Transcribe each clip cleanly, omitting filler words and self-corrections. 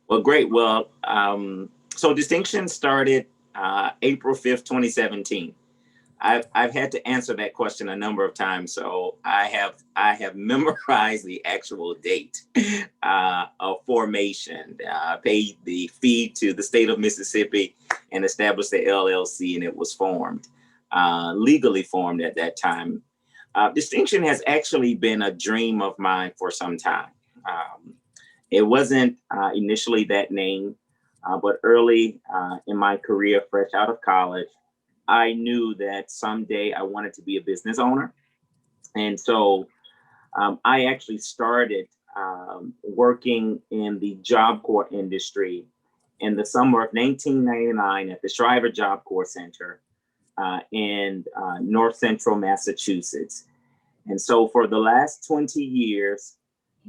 Well, great. Well, so Distinction started April 5th, 2017. I've had to answer that question a number of times, so I have memorized the actual date of formation, paid the fee to the state of Mississippi, and established the LLC, and it was formed, legally formed at that time. Distinction has actually been a dream of mine for some time. Um, it wasn't initially that name, but early in my career, fresh out of college, I knew that someday I wanted to be a business owner. And so I actually started working in the Job Corps industry in the summer of 1999 at the Shriver Job Corps Center in North Central Massachusetts. And so for the last 20 years,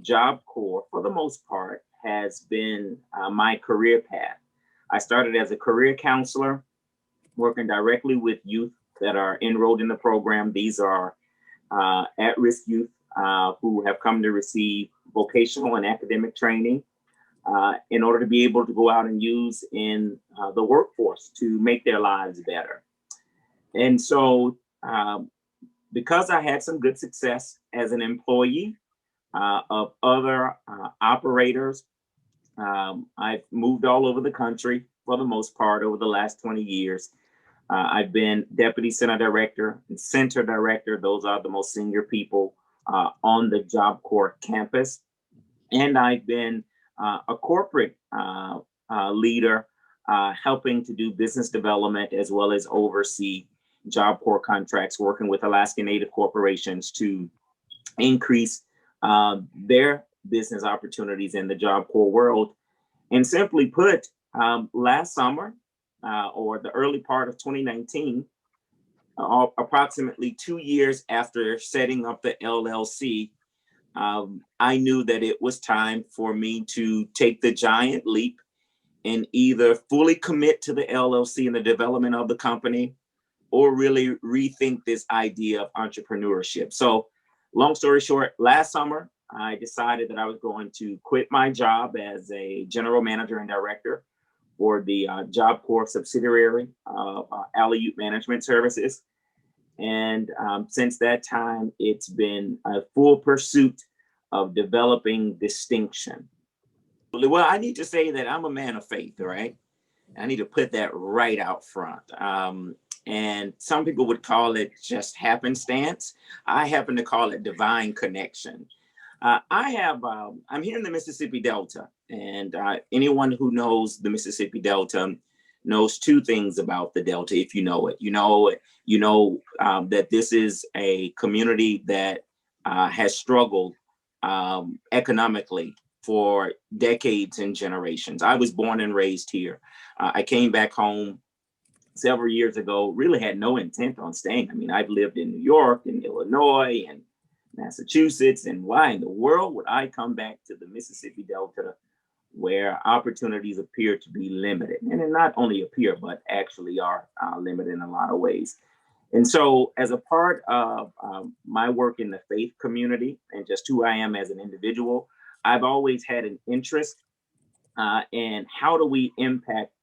Job Corps, for the most part, has been my career path. I started as a career counselor, working directly with youth that are enrolled in the program. These are at-risk youth who have come to receive vocational and academic training in order to be able to go out and use in the workforce to make their lives better. And so, because I had some good success as an employee of other operators, I've moved all over the country for the most part over the last 20 years. I've been deputy center director and center director. Those are the most senior people on the Job Corps campus. And I've been a corporate leader, helping to do business development as well as oversee Job Corps contracts, working with Alaska Native corporations to increase their business opportunities in the Job Corps world. And simply put, last summer, or the early part of 2019, approximately 2 years after setting up the LLC, I knew that it was time for me to take the giant leap and either fully commit to the LLC and the development of the company, or really rethink this idea of entrepreneurship. So, long story short, last summer, I decided that I was going to quit my job as a general manager and director for the Job Corps subsidiary of Alley Youth Management Services. And since that time, it's been a full pursuit of developing distinction. Well, I need to say that I'm a man of faith, right? I need to put that right out front. And some people would call it just happenstance. I happen to call it divine connection. I'm here in the Mississippi Delta, and anyone who knows the Mississippi Delta knows two things about the Delta. If you know it, that this is a community that has struggled economically for decades and generations. I was born and raised here. I came back home several years ago, really had no intent on staying. I mean, I've lived in New York and Illinois and Massachusetts, and why in the world would I come back to the Mississippi Delta where opportunities appear to be limited? And then not only appear, but actually are limited in a lot of ways. And so, as a part of my work in the faith community and just who I am as an individual, I've always had an interest in how do we impact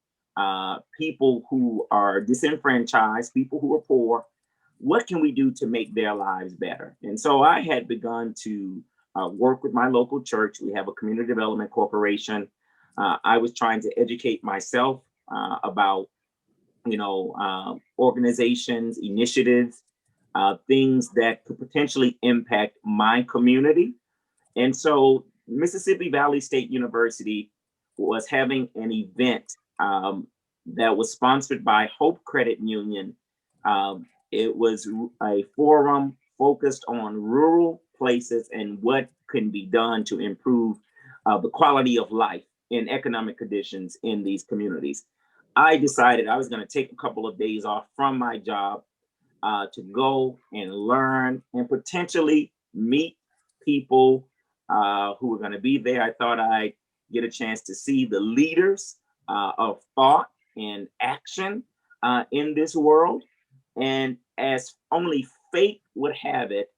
people who are disenfranchised, people who are poor. What can we do to make their lives better? And so I had begun to work with my local church. We have a community development corporation. I was trying to educate myself about, organizations, initiatives, things that could potentially impact my community. And so Mississippi Valley State University was having an event that was sponsored by Hope Credit Union. It was a forum focused on rural places and what can be done to improve the quality of life and economic conditions in these communities. I decided I was going to take a couple of days off from my job to go and learn and potentially meet people who were going to be there. I thought I'd get a chance to see the leaders of thought and action in this world. And as only fate would have it,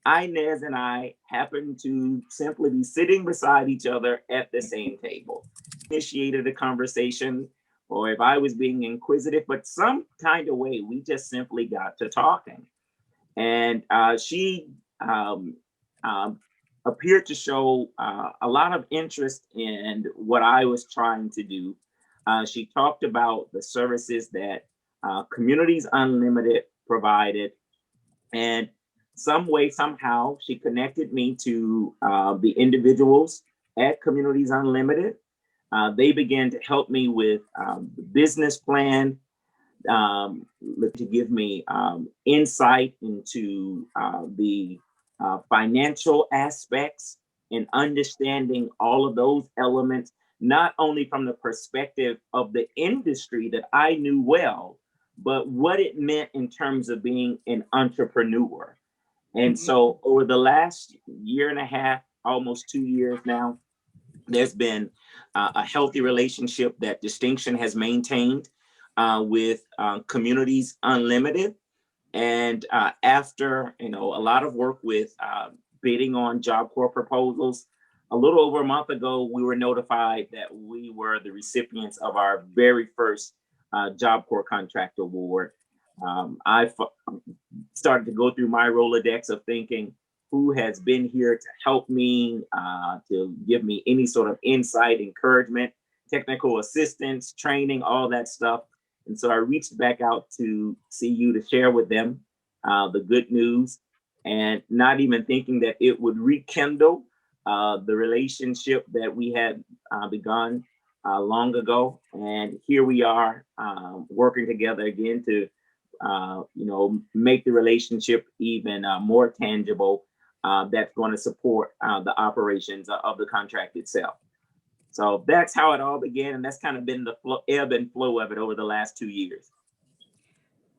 Inez and I happened to simply be sitting beside each other at the same table. initiated a conversation or if I was being inquisitive, but some kind of way, we just simply got to talking. And she um, appeared to show a lot of interest in what I was trying to do. She talked about the services that Communities Unlimited provided, and some way, somehow, she connected me to the individuals at Communities Unlimited. They began to help me with the business plan, to give me insight into the financial aspects and understanding all of those elements, not only from the perspective of the industry that I knew well, but what it meant in terms of being an entrepreneur. And so over the last year and a half, almost 2 years now, there's been a healthy relationship that Distinction has maintained with Communities Unlimited. And after a lot of work with bidding on Job Corps proposals, a little over a month ago, we were notified that we were the recipients of our very first Job Corps contract award. I started to go through my Rolodex of thinking, who has been here to help me, to give me any sort of insight, encouragement, technical assistance, training, all that stuff. And so I reached back out to CU to share with them the good news, and not even thinking that it would rekindle the relationship that we had begun long ago. And here we are working together again to make the relationship even more tangible, that's going to support the operations of the contract itself. So that's how it all began, and that's kind of been the ebb and flow of it over the last 2 years.